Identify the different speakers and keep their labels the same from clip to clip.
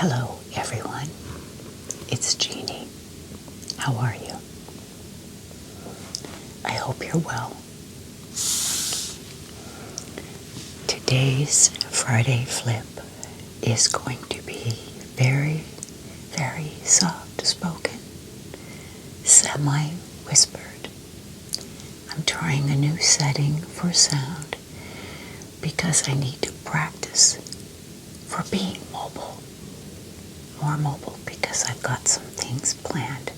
Speaker 1: Hello, everyone. It's Jeannie. How are you? I hope you're well. Today's Friday flip is going to be very, very soft-spoken, semi-whispered. I'm trying a new setting for sound because I need to practice for being mobile. More mobile because I've got some things planned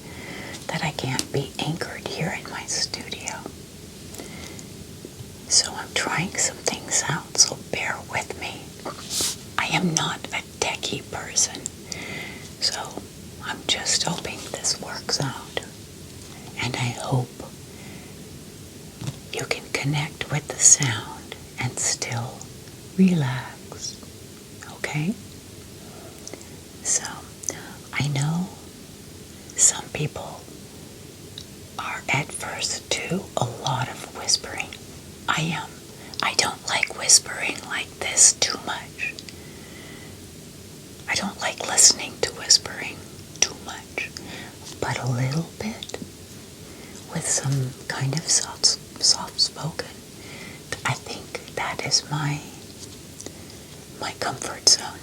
Speaker 1: that I can't be anchored here in my studio. So I'm trying some things out, so bear with me. I am not a techie person, so I'm just hoping this works out. And I hope you can connect with the sound and still relax, okay? So, I know some people are adverse to a lot of whispering. I am. I don't like whispering like this too much. I don't like listening to whispering too much, but a little bit with some kind of soft-spoken. I think that is my comfort zone.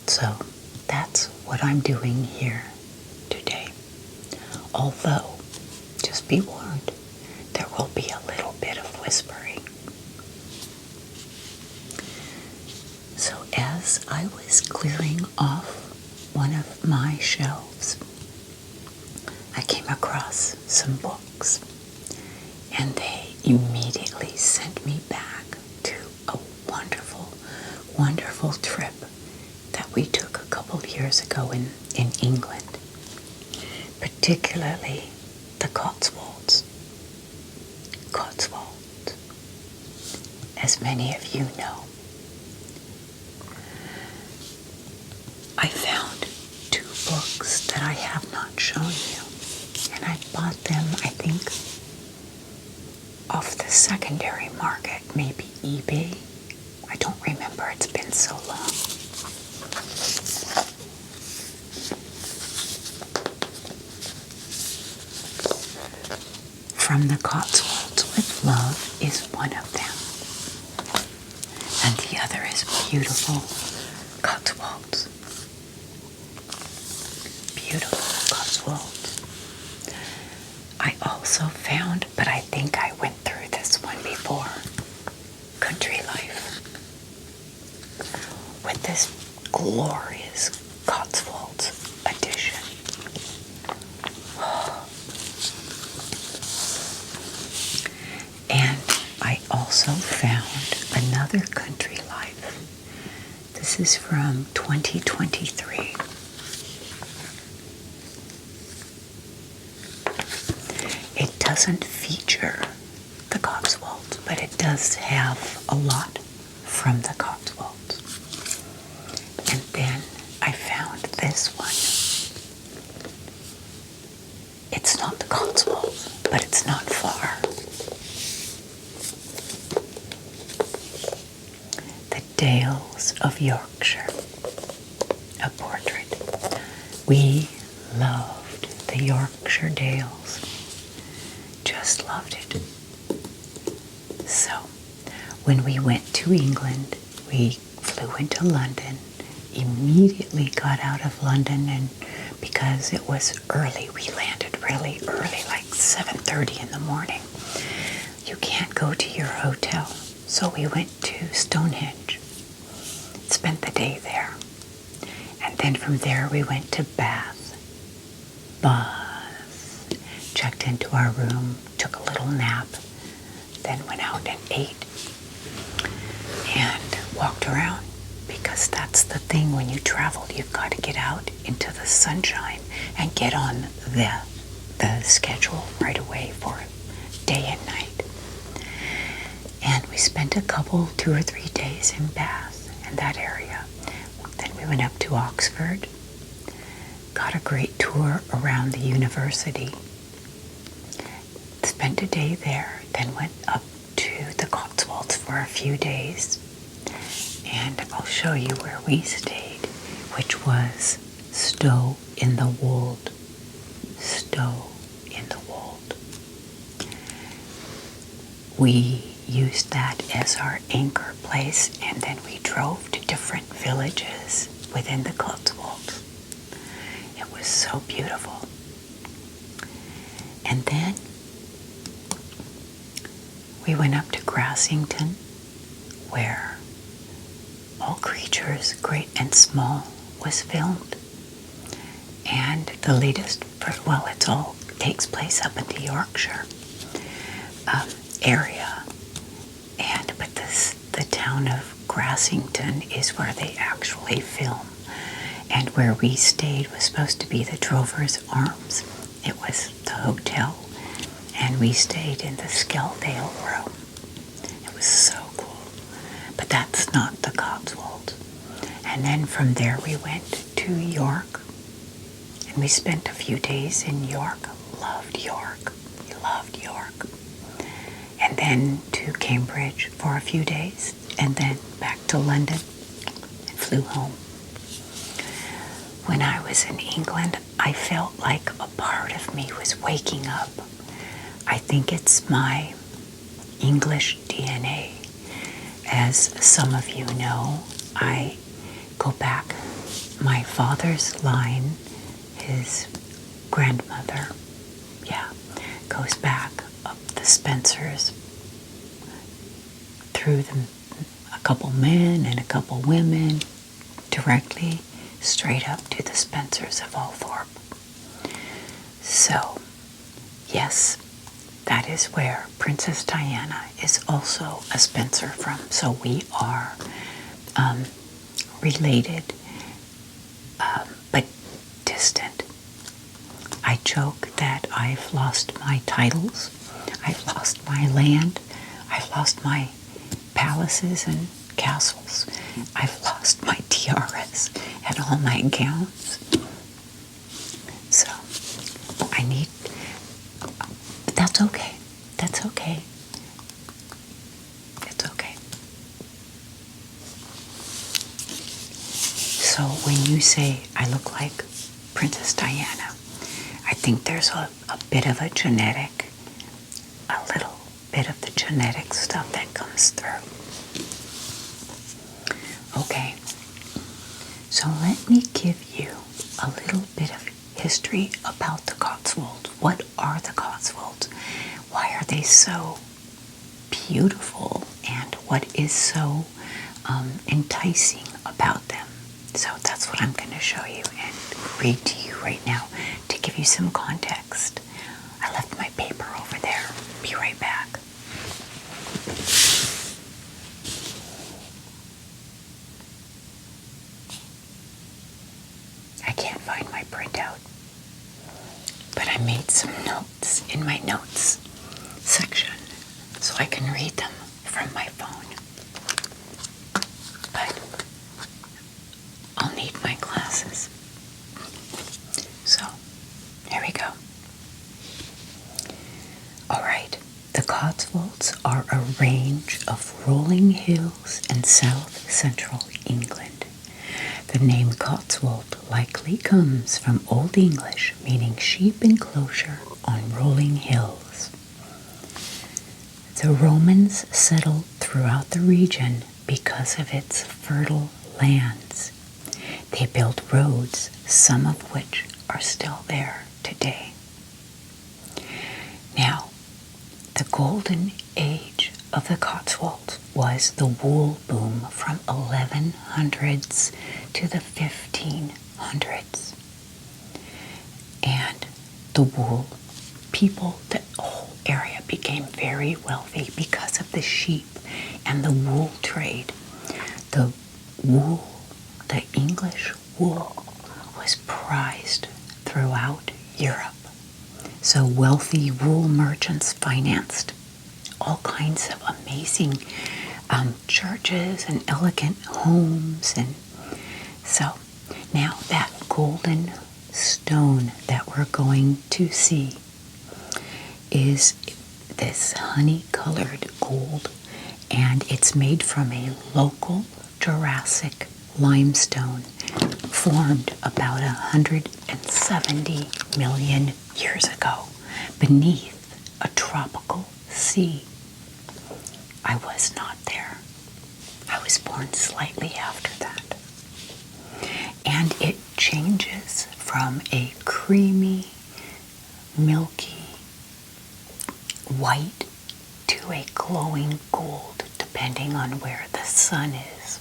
Speaker 1: So that's what I'm doing here today. Although, just be warned, there will be a little bit of whispering. So as I was clearing off one of my shelves, I came across some books, and they immediately sent me back to a wonderful, wonderful trip that we took a couple years ago in England, particularly the Cotswolds. Cotswolds, as many of you know. I found 2 books that I have not shown you, and I bought them, I think, off the secondary market, maybe eBay. I don't remember, it's been so long. From the Cotswolds with Love is one of them. And the other is Beautiful Cotswolds. Beautiful Cotswolds. I also found, but I think I went through this one before, Country Life, with this glorious Cotswolds edition. And I also found another Country Life. This is from 2023. It doesn't feature the Cotswolds, but it does have a lot from the Cotswolds. And then I found this one. It's not the Cotswolds, but it's not far. The Dales of Yorkshire, a portrait. We loved the Yorkshire Dales. Just loved it. So, when we went to England, we flew into London, immediately got out of London, and because it was early, we landed really early, like 7:30 in the morning. You can't go to your hotel, so we went to Stonehenge, spent the day there, and then from there we went to Bath, checked into our room, took a little nap, then went out and ate, and walked around, because that's the thing when you travel, you've got to get out into the sunshine and get on the schedule right away for day and night. And we spent 2 or 3 days in Bath, in that area. Then we went up to Oxford, got a great tour around the university, spent a day there, then went up to the Cotswolds for a few days, and I'll show you where we stayed which was stow in the wold. Stow in the wold. We used that as our anchor place, and then we drove to different villages within the Cotswolds. It was so beautiful. And then we went up to Grassington, where All Creatures, Great and Small was filmed. And the latest, well, it all takes place up in the Yorkshire area. But the town of Grassington is where they actually film. And where we stayed was supposed to be the Drover's Arms. It was the hotel. And we stayed in the Skelldale room. It was so cool. But that's not the Cotswolds. And then from there we went to York. And we spent a few days in York. Loved York. We loved York. And then to Cambridge for a few days. And then back to London. And flew home. When I was in England, I felt like a part of me was waking up. I think it's my English DNA. As some of you know, I go back. My father's line, his grandmother, goes back up the Spencers through a couple men and a couple women, directly straight up to the Spencers of Althorpe. So, yes, that is where Princess Diana is also a Spencer from. So we are related, but distant. I joke that I've lost my titles, I've lost my land, I've lost my palaces and castles, I've lost my tiaras and all my gowns. So but that's okay. That's okay. It's okay. So when you say I look like Princess Diana, I think there's a bit of a little bit of the genetic stuff that comes through. Okay, so let me give you a little bit of history about the Cotswolds. What are the Cotswolds? Why are they so beautiful? And what is so enticing about them? So that's what I'm going to show you and read to you right now to give you some context. I left my paper over there. Be right back. I can't find my printout, but I made some notes in my notes section so I can read them from my phone. But I'll need my glasses. So, here we go. All right, the Cotswolds are a range of rolling hills in south central England. The name Cotswold likely comes from Old English meaning sheep enclosure on rolling hills. The Romans settled throughout the region because of its fertile lands. They built roads, some of which are still there today. Now, the golden age of the Cotswolds was the wool boom from 1100s to the 1500s. And the wool people, the whole area became very wealthy because of the sheep and the wool trade. The wool, the English wool, was prized throughout Europe. So wealthy wool merchants financed all kinds of amazing churches and elegant homes. And so now that golden stone that we're going to see is this honey-colored gold, and it's made from a local Jurassic limestone formed about 170 million years ago beneath a tropical sea. I was not there. I was born slightly after that. And it changes from a creamy, milky white to a glowing gold, depending on where the sun is.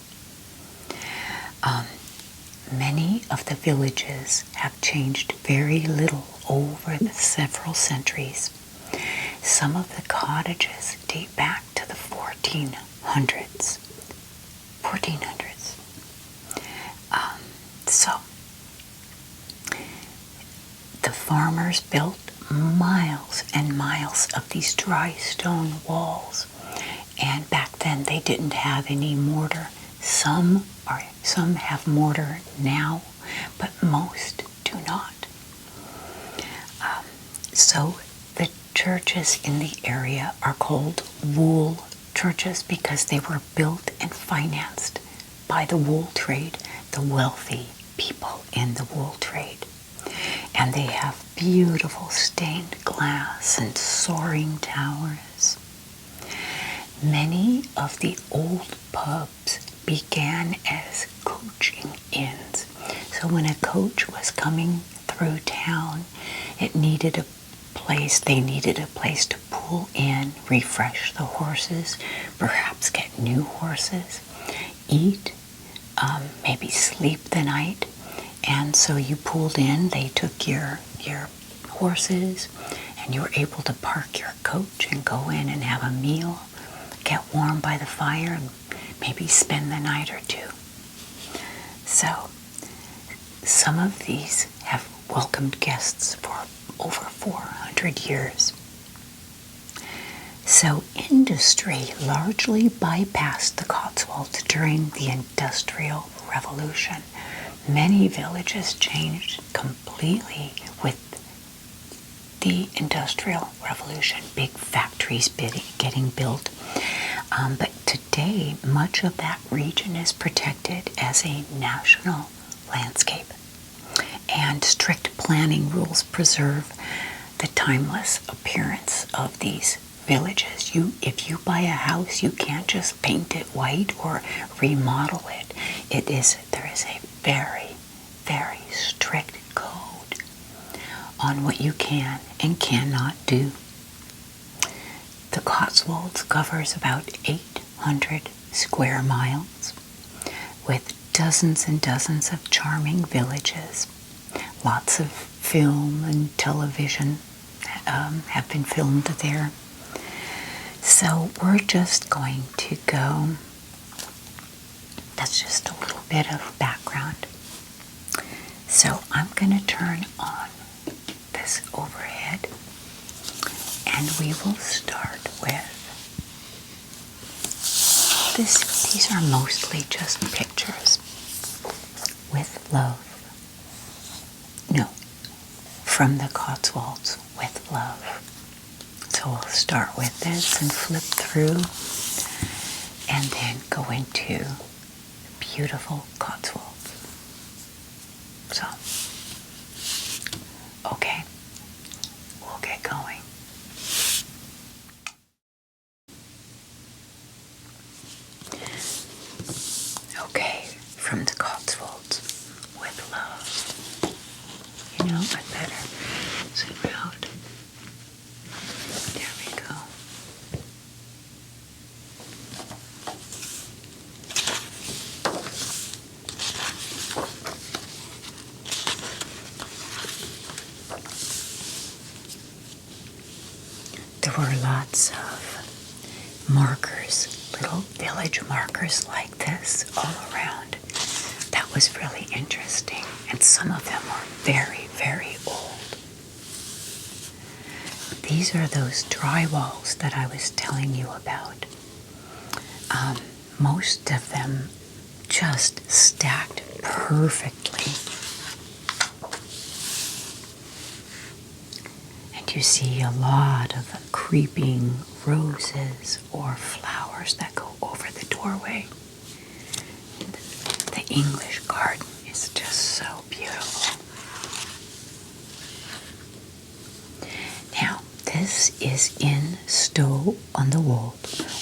Speaker 1: Many of the villages have changed very little over the several centuries. Some of the cottages date back to the 1400s. So, the farmers built miles and miles of these dry stone walls. And back then they didn't have any mortar. Some have mortar now, but most do not. So the churches in the area are called wool churches because they were built and financed by the wool trade, the wealthy people in the wool trade. And they have beautiful stained glass and soaring towers. Many of the old pubs began as coaching inns. So when a coach was coming through town, they needed a place to pull in, refresh the horses, perhaps get new horses, eat, maybe sleep the night. And so you pulled in, they took your horses, and you were able to park your coach and go in and have a meal, get warm by the fire, and maybe spend the night or two. So some of these have welcomed guests for over 400 years. So industry largely bypassed the Cotswolds during the Industrial Revolution. Many villages changed completely with the Industrial Revolution, big factories getting built. But today, much of that region is protected as a national landscape. And strict planning rules preserve the timeless appearance of these villages. If you buy a house, you can't just paint it white or remodel it. There is a very, very strict code on what you can and cannot do. The Cotswolds covers about 800 square miles with dozens and dozens of charming villages. Lots of film and television have been filmed there. So we're just going to go. That's just a little bit of background. So I'm going to turn on this overhead, and we will start with this. These are mostly just pictures with love. No, from the Cotswolds with love. So we'll start with this and flip through and then go into the beautiful Cotswolds. So, okay, we'll get going. Okay, from the Cotswolds with love. You know, I better zoom out. There we go. There were lots of markers, little village markers like this all around. That was really interesting, and some of them are very, very old. These are those dry walls that I was telling you about. Most of them just stacked perfectly. And you see a lot of creeping roses or flowers that go over the doorway. The English garden is It's just so beautiful. Now, this is in Stowe on the Wold,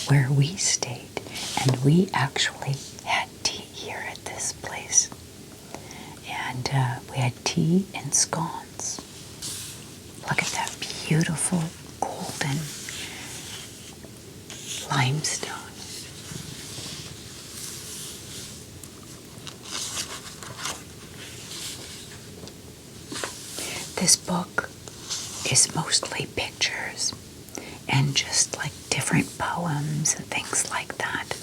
Speaker 1: where we stayed, and we actually had tea here at this place. And we had tea and scones. Look at that beautiful golden limestone. This book is mostly pictures and just like different poems and things like that.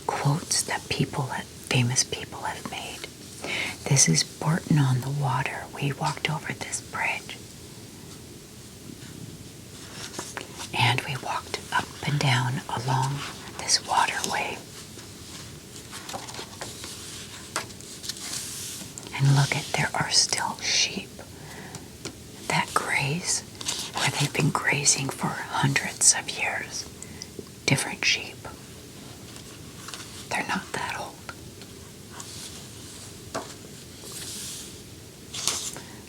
Speaker 1: Quotes that famous people have made. This is Bourton on the Water. We walked over this bridge. And we walked up and down along this waterway. And look there are still sheep that graze where they've been grazing for hundreds of years. Different sheep. They're not that old.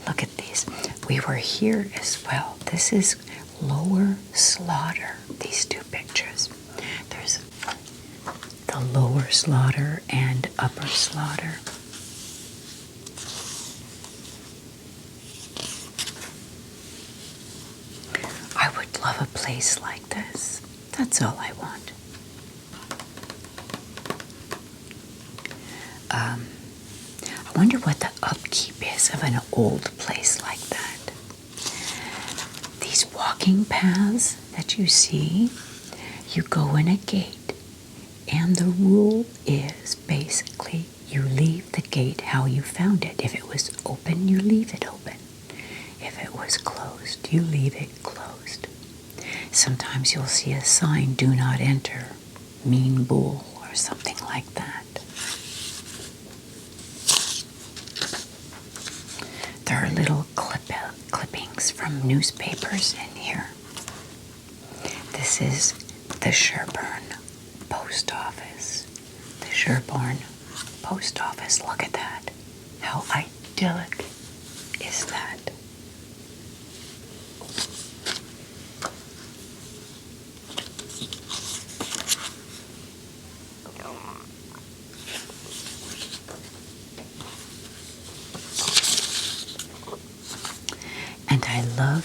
Speaker 1: Look at these. We were here as well. This is Lower Slaughter, these two pictures. There's the Lower Slaughter and Upper Slaughter. I would love a place like this. That's all I want. I wonder what the upkeep is of an old place like that. These walking paths that you see, you go in a gate, and the rule is basically you leave the gate how you found it. If it was open, you leave it open. If it was closed, you leave it closed. Sometimes you'll see a sign, "Do not enter, mean bull," or something like that. There are little clippings from newspapers in here. This is the Sherburne Post Office. The Sherburne Post Office. Look at that. How idyllic is that? And I love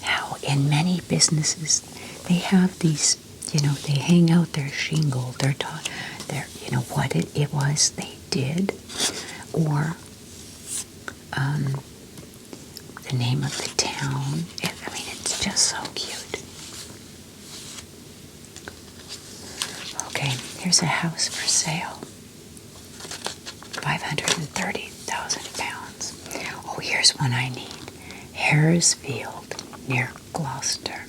Speaker 1: how in many businesses they have these, they hang out their shingle, their what it was they did, or the name of the town. It's just so cute. Okay, here's a house for sale. 530,000 pounds. Oh, here's one I need. Harrisfield, near Gloucester,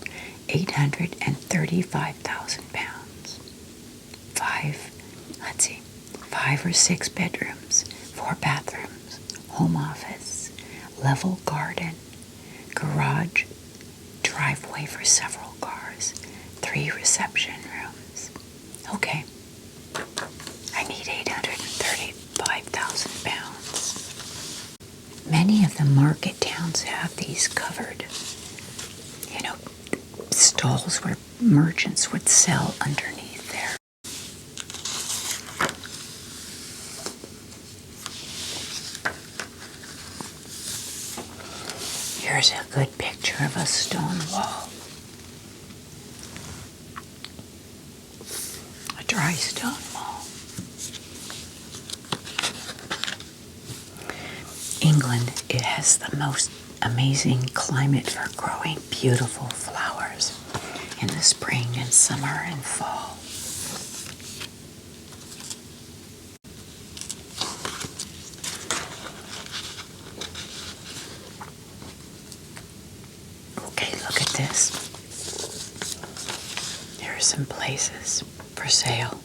Speaker 1: 835,000 pounds. 5 or 6 bedrooms, 4 bathrooms, home office, level garden, garage, driveway for several cars, 3 reception rooms. Okay, I need 835,000 pounds. Many of the market towns have these covered, stalls where merchants would sell underneath there. Here's a good picture of a stone wall. A dry stone wall. England, it has the most amazing climate for growing beautiful flowers in the spring and summer and fall. Okay, look at this. There are some places for sale.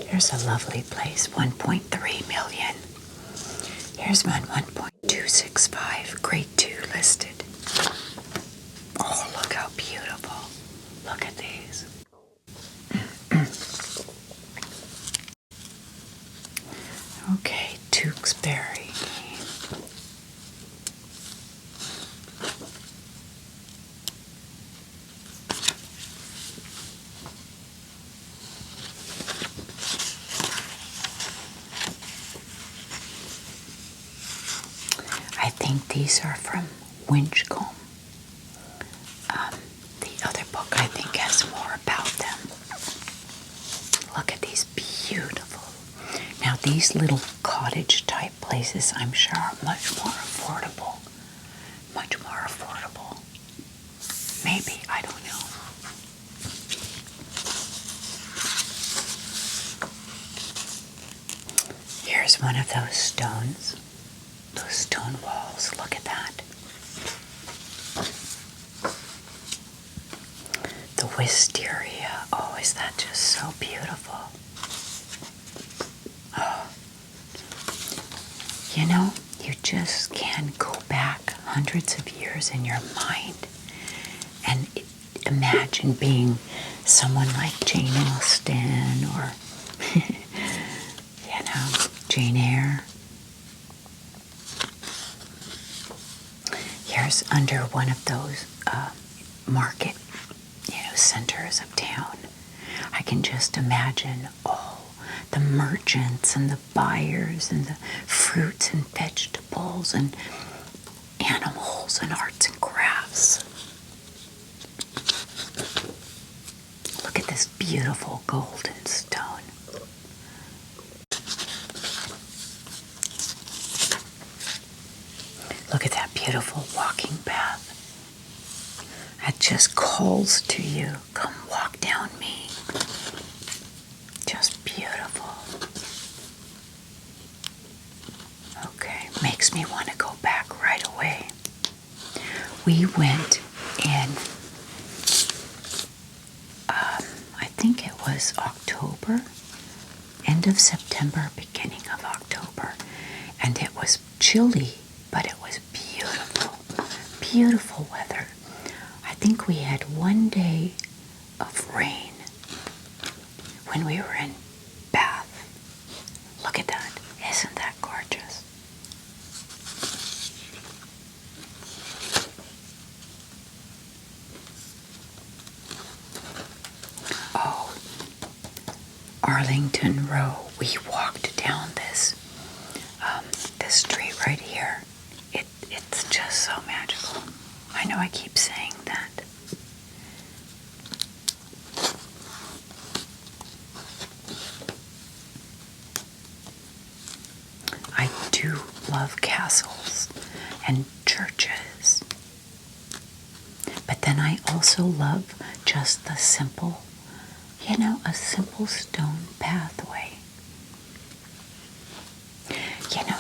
Speaker 1: Here's a lovely place, 1.3 million. Here's one, 1.265, grade 2 listed. Oh, look how beautiful. Look at these. these are from Winchcombe. The other book, I think, has more about them. Look at these beautiful. Now, these little cottage-type places, I'm sure, are much more affordable. Much more affordable. Maybe, I don't know. Here's one of those stones. Those stone walls. Look at that. The wisteria. Oh, is that just so beautiful? Oh. You know, you just can go back hundreds of years in your mind and imagine being someone like Jane Austen or, you know, Jane Eyre. Here's under one of those market, centers of town. I can just imagine all the merchants and the buyers and the fruits and vegetables and animals and arts and crafts. Look at this beautiful golden stone. Look at that beautiful walking path. It just calls to you, come walk down me. Just beautiful. Okay, makes me want to go back right away. We went in, I think it was October, end of September, beginning of October, and it was chilly, but it was beautiful, beautiful weather. I think we had one day of rain when we were in Bath. Look at that. Isn't that gorgeous? Oh, Arlington Row. We walked down this street right here. It's just so magical. I know I keep saying that. I do love castles and churches. But then I also love just the simple, a simple stone pathway.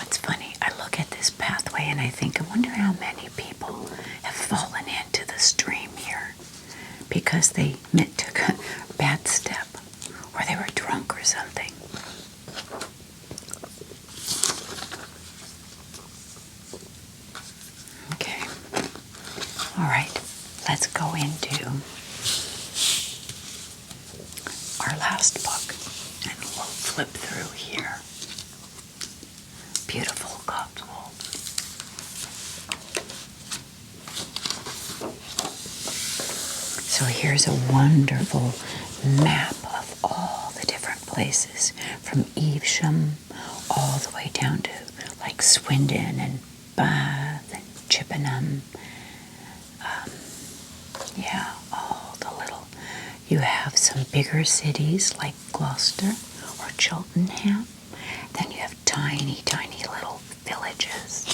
Speaker 1: It's funny. I look at this pathway and I think, I wonder how many people have fallen into the stream here because they took a bad step or they were drunk or something. Okay. All right. Let's go into our last book and we'll flip through here. Beautiful Cotswolds. So here's a wonderful map of all the different places from Evesham all the way down to like Swindon and Bath and Chippenham. All the little. You have some bigger cities like Gloucester or Cheltenham. Then you have tiny, tiny little villages.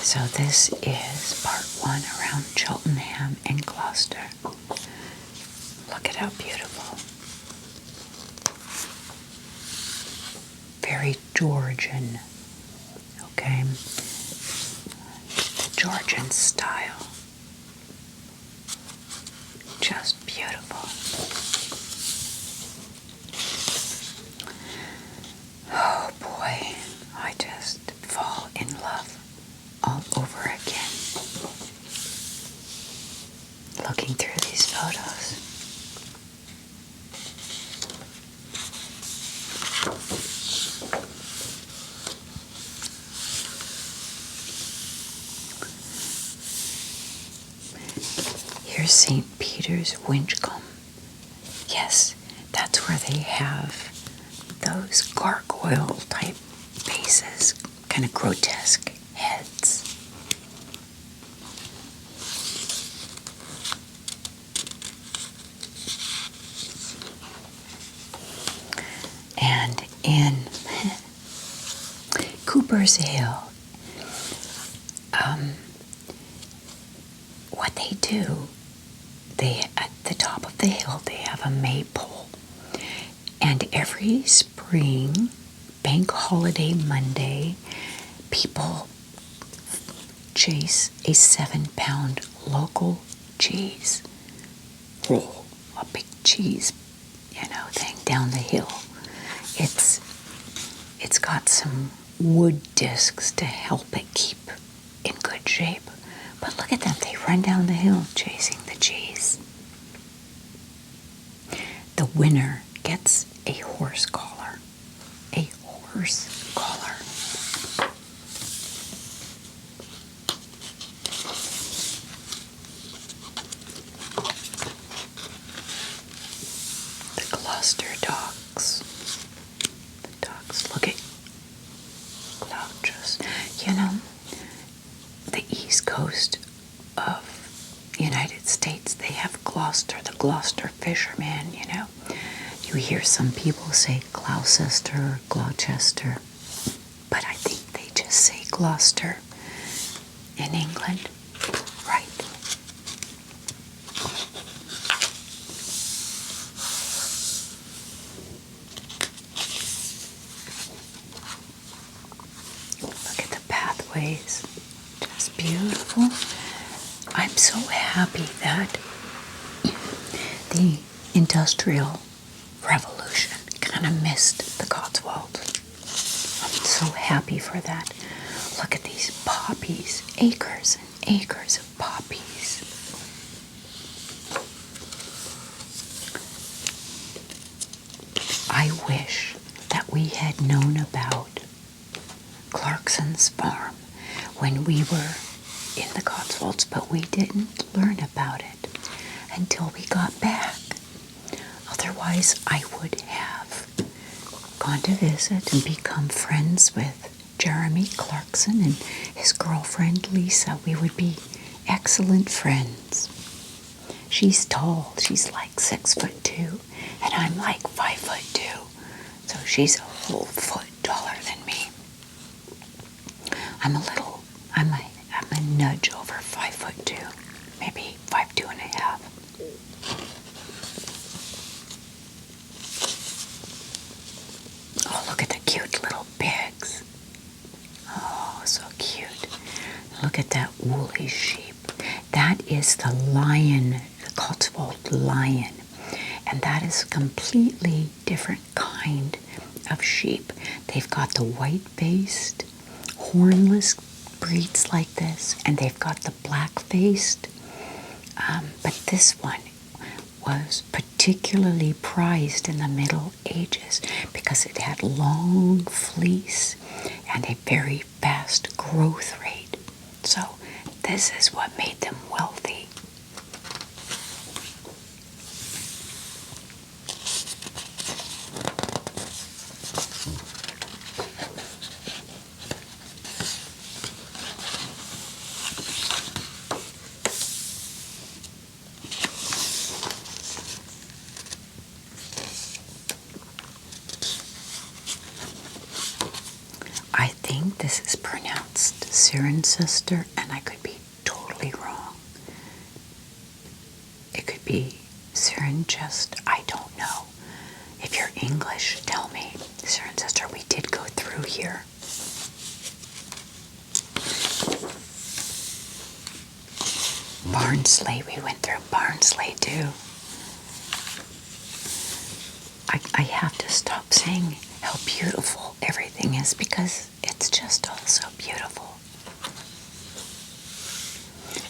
Speaker 1: So this is part 1 around Cheltenham and Gloucester. Look at how beautiful. Very Georgian, okay? The Georgian style. Just beautiful. Oh boy, I just fall in love all over again. Looking through these photos. Here's St. Peter's, Winchcombe. Yes, where they have those gargoyle type faces, kind of grotesque heads. And in Cooper's Hill, what they do, at the top of the hill, they have a maypole. And every spring, Bank Holiday Monday, people chase a 7-pound local cheese roll, a big cheese, thing down the hill. It's got some wood discs to help it keep in good shape. But look at them, they run down the hill chasing the cheese. The winner gets a horse collar. A horse collar. The Gloucester dogs. The dogs, look at Gloucesters. The east coast of the United States, they have Gloucester, the Gloucester fisherman, You hear some people say Gloucester, Gloucester, but I think they just say Gloucester in England, right? Look at the pathways, just beautiful. I'm so happy that the Industrial Revolution kind of missed the Cotswolds. I'm so happy for that. Look at these poppies, acres and acres of poppies. I wish that we had known about Clarkson's farm when we were in the Cotswolds, but we didn't learn about it until we got back. Otherwise, I would have gone to visit and become friends with Jeremy Clarkson and his girlfriend Lisa. We would be excellent friends. She's tall. She's like 6'2", and I'm like 5'2". So she's a whole foot taller than me. I'm a nudge over 5'2", maybe 5'2.5". Oh, look at the cute little pigs. Oh, so cute. Look at that woolly sheep. That is the lion, the Cotswold lion. And that is a completely different kind of sheep. They've got the white-faced, hornless breeds like this, and they've got the black-faced. But this one was particularly prized in the Middle Ages because it had long fleece and a very fast growth rate. So this is what made them wealthy. I think this is pronounced Cirencester, and I could be totally wrong. It could be Cirencester, I don't know. If you're English, tell me. Cirencester, we did go through here. Barnsley, we went through Barnsley too. I have to stop saying how beautiful everything is because it's just all so beautiful.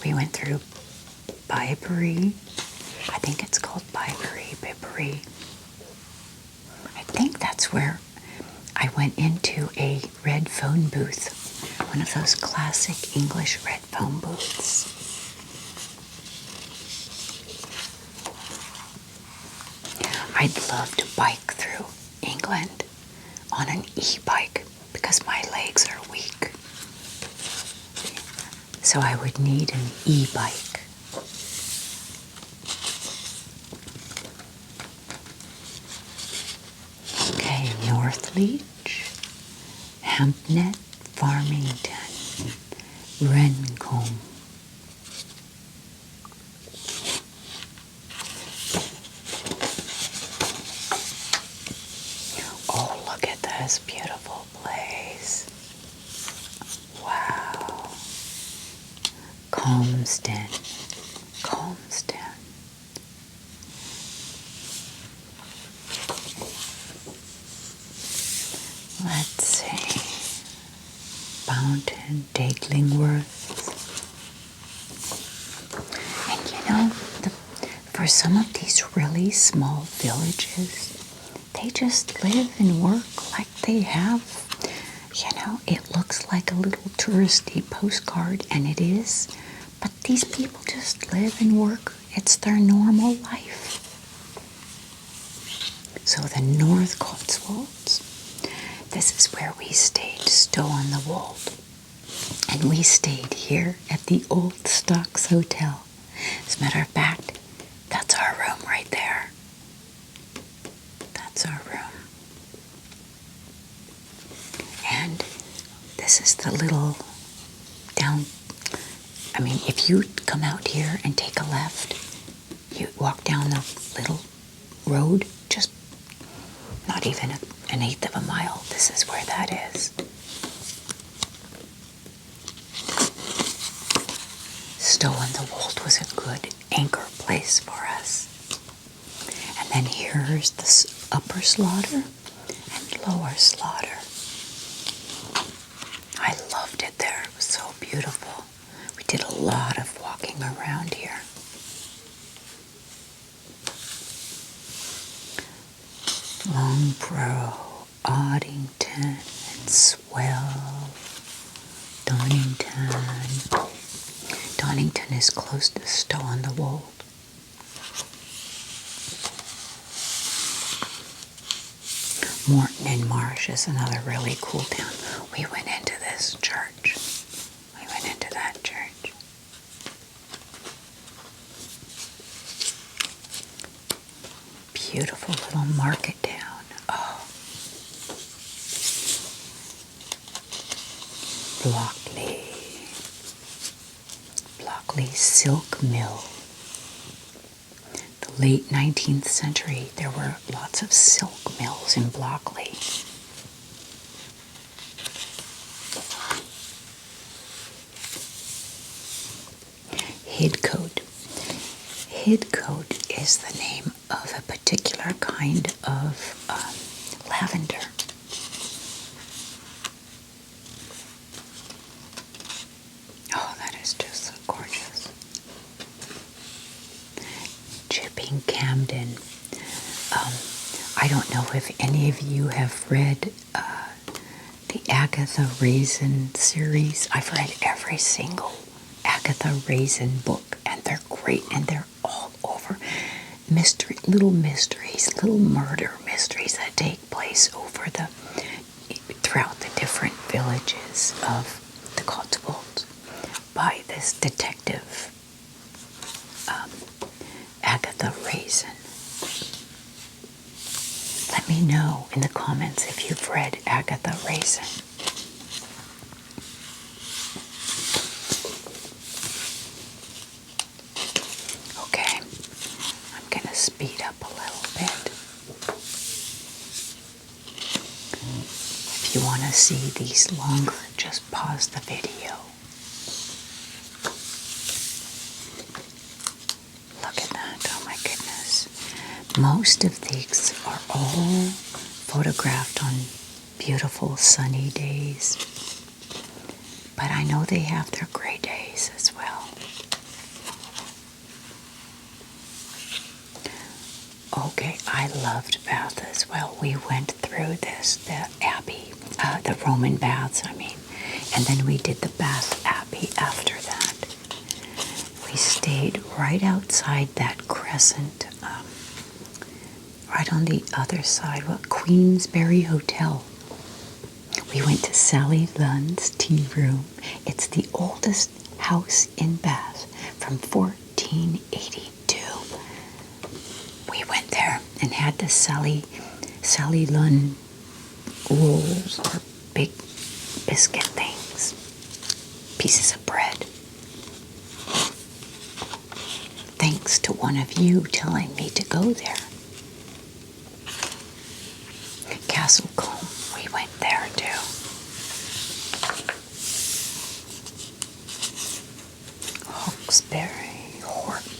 Speaker 1: We went through Bibury. I think it's called Bibury. I think that's where I went into a red phone booth. One of those classic English red phone booths. I'd love to bike through England on an e-bike because my legs are weak. So I would need an e-bike. Okay, Northleach, Hampnet, Farmington, Rencombe. Oh, look at this beautiful place. Wow. Comston. Let's see. Bounton, Daglingworth. And you know, for some of these really small villages, they just live and work like they have. You know, it looks like a little touristy postcard, and it is. But these people just live and work. It's their normal life. So the North Cotswolds, this is where we stayed, Stow-on-the-Wold. And we stayed here at the Old Stocks Hotel. As a matter of fact, that's our room right there. That's our room. And this is the little if you come out here and take a left, you walk down the little road, just not even an eighth of a mile. This is where that is. Stow-on-the-Wold was a good anchor place for us. And then here's the Upper Slaughter and Lower Slaughter. I loved it there. It was so beautiful. We did a lot of walking around here. Longborough, Oddington, and Swell, Donington. Donington is close to Stow-on-the-Wold. Morton and Marsh is another really cool town. We went into this church. We went into that church. Beautiful little market town. Oh. Blockley Silk Mill. The late 19th century, there were lots of silk mills in Blockley. Hidcote. Hidcote is the name of a particular kind of lavender. Oh, that is just so gorgeous. Chipping Camden. I don't know if any of you have read the Agatha Raisin series. I've read every single Agatha Raisin book, and they're great, and they're all over little mysteries, little murder mysteries that take place throughout the different villages of the Cotswolds by this detective, Agatha Raisin. Let me know in the comments if you've read Agatha Raisin. Okay, I'm going to speed up a little bit. If you want to see these longer, just pause the video. Look at that, oh my goodness. Most of these are all photographed on beautiful sunny days. But I know they have their gray days as well. Okay, I loved Bath as well. We went through the Abbey, the Roman baths, and then we did the Bath Abbey after that. We stayed right outside that crescent, right on the other side. What? Queensberry Hotel. We went to Sally Lunn's tea room. It's the oldest house in Bath from 1482. We went there and had the Sally Lunn rolls, or big biscuit things, pieces of bread. Thanks to one of you telling me to go there. Castle Combe, we went there too. Hawkesbury, Horton.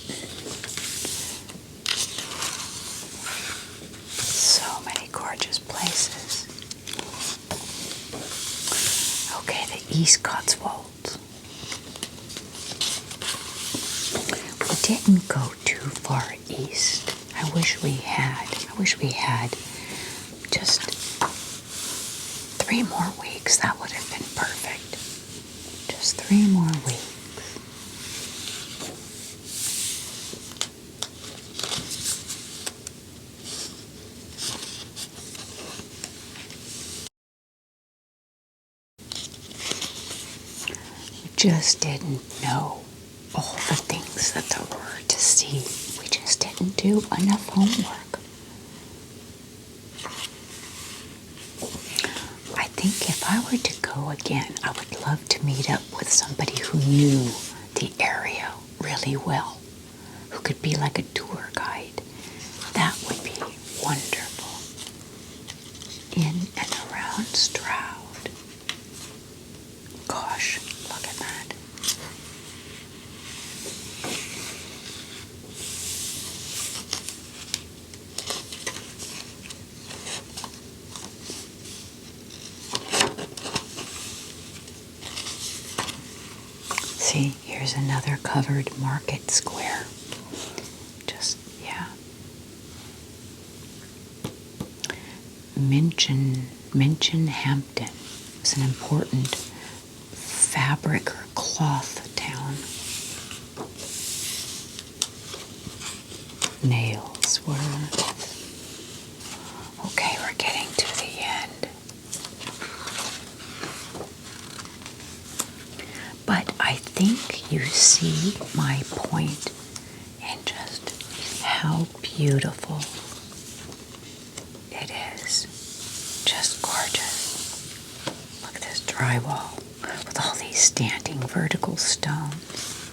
Speaker 1: So many gorgeous places. Okay, the East Cotswolds. We didn't go too far east. I wish we had just 3 more weeks. That would have been perfect. Just 3 more weeks. We just didn't know all the things that there were to see. We just didn't do enough homework. I think if I were to go again, I would love to meet up with somebody who knew the area really well, who could be like a tour guide. That would be wonderful. In and around Stroud. Gosh, look at that. See, here's another covered market square. Just, yeah. Minchin Hampton is an important fabric or cloth town. Nailsworth. Okay, we're getting to the end. But I think you see my point in just how beautiful it is. Just gorgeous. Look at this drywall with all these standing vertical stones.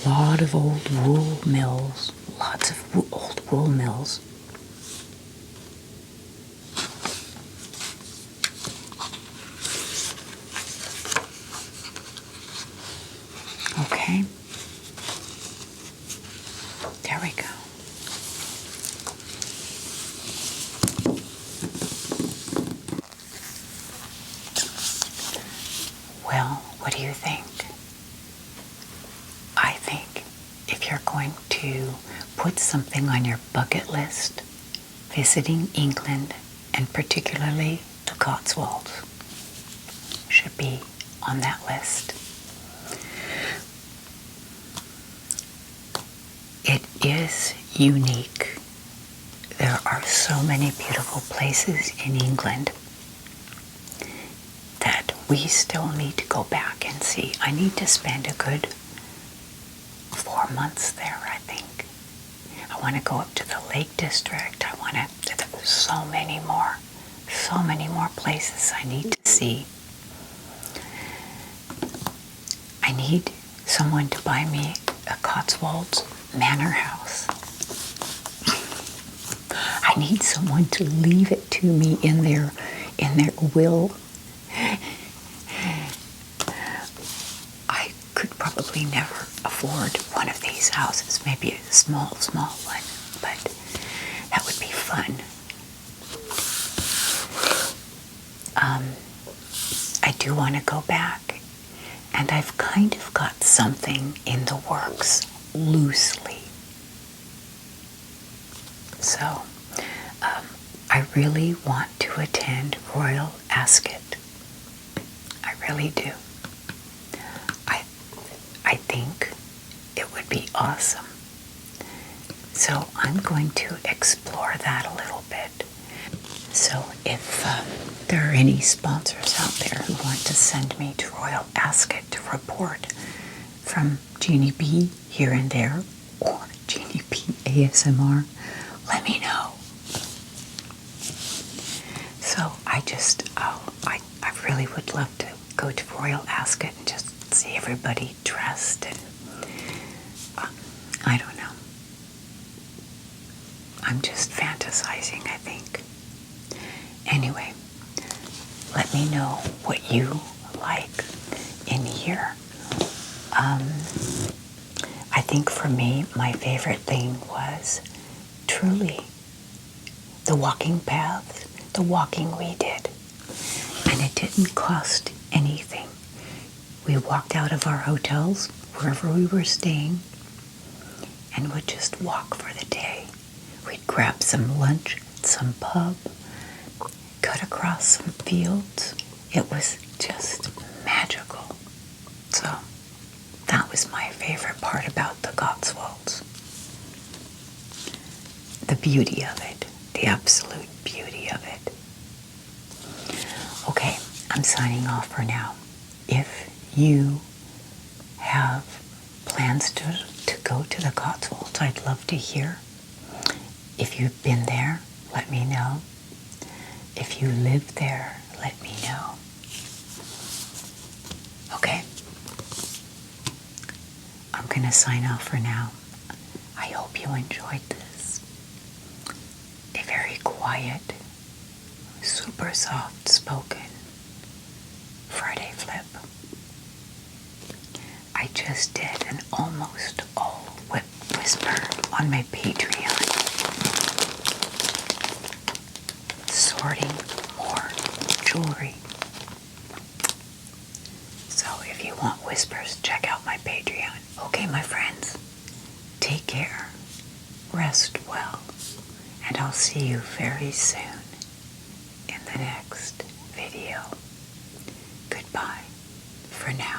Speaker 1: A lot of old wool mills. Lots of old wool mills. Okay. There we go. Well, what do you think? I think if you're going to put something on your bucket list, visiting England, and particularly the Cotswolds, should be on that list. It is unique. There are so many beautiful places in England that we still need to go back and see. I need to spend a good 4 months there, I think. I want to go up to the Lake District. There's so many more places I need to see. I need someone to buy me a Cotswolds manor house. I need someone to leave it to me in their will. I could probably never afford one of these houses, maybe a small one, but that would be fun. I do want to go back, and I've kind of got something in the works loosely. So, I really want to attend Royal Ascot. I really do. I think it would be awesome. So I'm going to explore that a little bit. So if there are any sponsors out there who want to send me to Royal Ascot to report from Jeannie B here and there, or JeannieB ASMR, let me know. So I really would love to go to Royal Ascot and just see everybody dressed, and I don't know. I'm just fantasizing, I think. Anyway, let me know what you like in here. I think for me, my favorite thing was truly the walking paths, the walking we did. And it didn't cost anything. We walked out of our hotels, wherever we were staying, and would just walk for the day. We'd grab some lunch at some pub, cut across some fields. It was just magical. So that was my favorite part about the Cotswolds. The beauty of it, the absolute beauty of it. Okay, I'm signing off for now. If you have plans to go to the Cotswolds, I'd love to hear. If you've been there, let me know. If you live there, let me know. Okay? I'm going to sign off for now. I hope you enjoyed this. A very quiet, super soft-spoken Friday flip. I just did an almost all whisper on my Patreon. Sorting more jewelry. So if you want whispers, check out my Patreon. Okay, my friends, take care, rest well, and I'll see you very soon in the next video. Goodbye for now.